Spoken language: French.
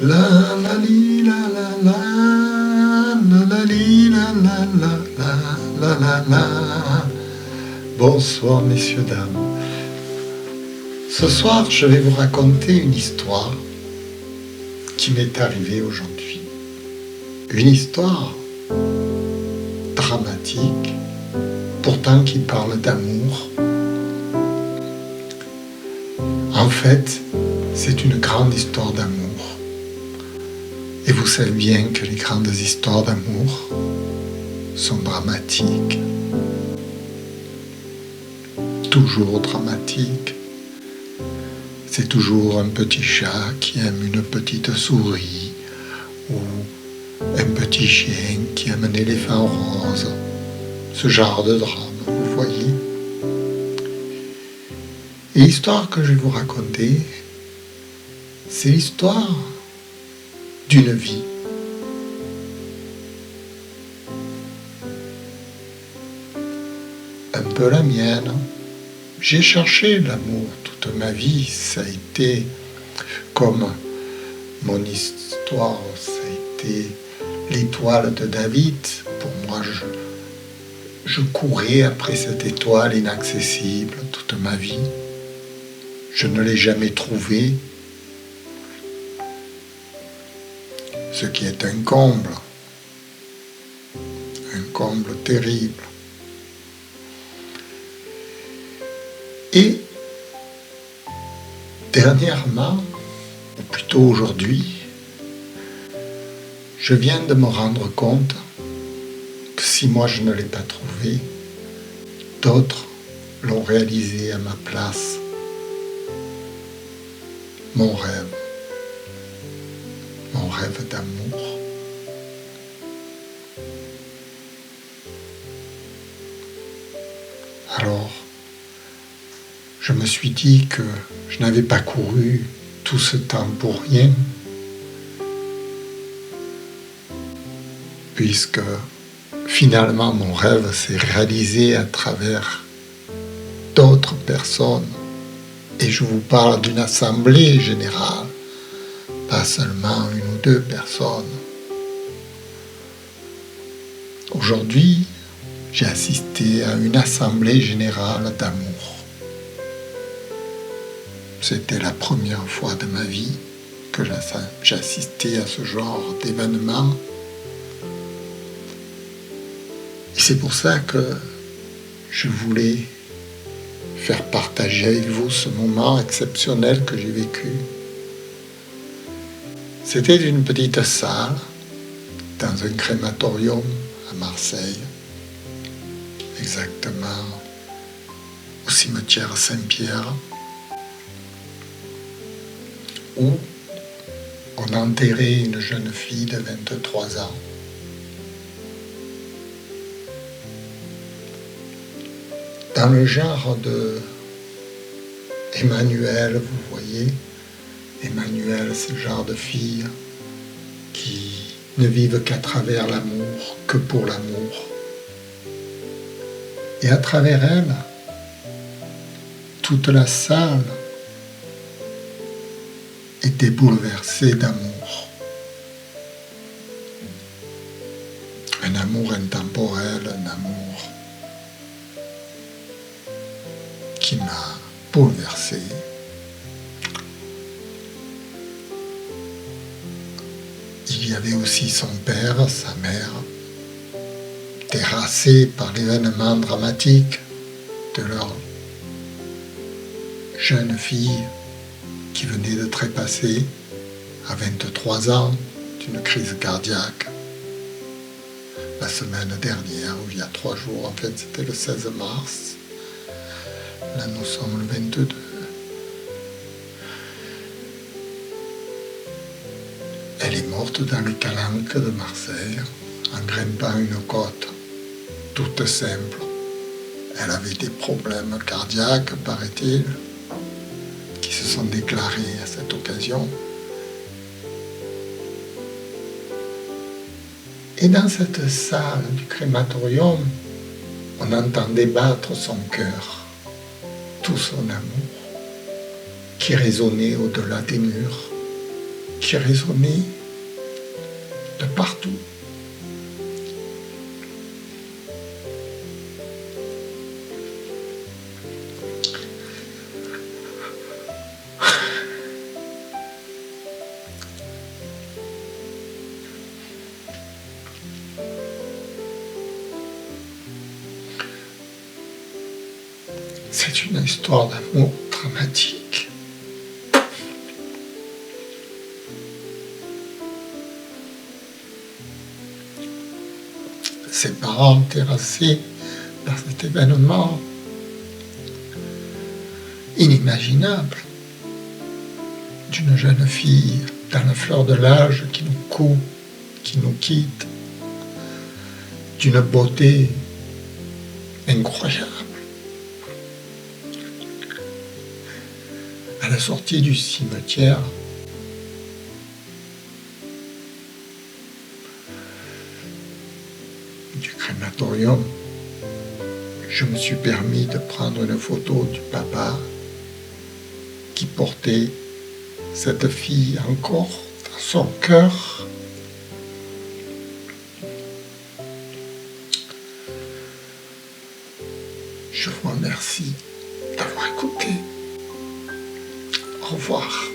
La la li la la la la la li la la la la la la la. Bonsoir messieurs, dames. Ce soir, je vais vous raconter une histoire qui m'est arrivée aujourd'hui. Une histoire dramatique, pourtant qui parle d'amour. En fait, c'est une grande histoire d'amour. Et vous savez bien que les grandes histoires d'amour sont dramatiques. Toujours dramatiques. C'est toujours un petit chat qui aime une petite souris ou un petit chien qui aime un éléphant rose. Ce genre de drame, vous voyez. Et l'histoire que je vais vous raconter, c'est l'histoire d'une vie. Un peu la mienne. J'ai cherché l'amour toute ma vie. Ça a été comme mon histoire, ça a été l'étoile de David. Pour moi, je courais après cette étoile inaccessible toute ma vie. Je ne l'ai jamais trouvée. Ce qui est un comble terrible. Et dernièrement, ou plutôt aujourd'hui, je viens de me rendre compte que si moi je ne l'ai pas trouvé, d'autres l'ont réalisé à ma place. Mon rêve d'amour. Alors, je me suis dit que je n'avais pas couru tout ce temps pour rien, puisque finalement mon rêve s'est réalisé à travers d'autres personnes. Et je vous parle d'une assemblée générale, pas seulement une ou deux personnes. Aujourd'hui, j'ai assisté à une assemblée générale d'amour. C'était la première fois de ma vie que j'assistais à ce genre d'événement. Et c'est pour ça que je voulais faire partager avec vous ce moment exceptionnel que j'ai vécu. C'était une petite salle dans un crématorium à Marseille, exactement au cimetière Saint-Pierre, où on enterrait une jeune fille de 23 ans. Dans le genre de Emmanuel, vous voyez, Emmanuel, c'est le genre de fille qui ne vivent qu'à travers l'amour, que pour l'amour. Et à travers elle, toute la salle était bouleversée d'amour. Un amour intemporel, un amour qui m'a bouleversé. Il y avait aussi son père, sa mère, terrassés par l'événement dramatique de leur jeune fille qui venait de trépasser à 23 ans d'une crise cardiaque la semaine dernière, ou il y a 3 jours, en fait c'était le 16 mars. Là, nous sommes le 22. Elle est morte dans les calanques de Marseille, en grimpant une côte, toute simple. Elle avait des problèmes cardiaques, paraît-il, qui se sont déclarés à cette occasion. Et dans cette salle du crématorium, on entendait battre son cœur. Tout son amour qui résonnait au-delà des murs, qui résonnait de partout. C'est une histoire d'amour dramatique. Ses parents terrassés par cet événement inimaginable d'une jeune fille dans la fleur de l'âge qui nous coupe, qui nous quitte, d'une beauté incroyable. À la sortie du cimetière, du crématorium, je me suis permis de prendre une photo du papa qui portait cette fille encore dans son cœur. Je vous remercie d'avoir écouté. Au revoir.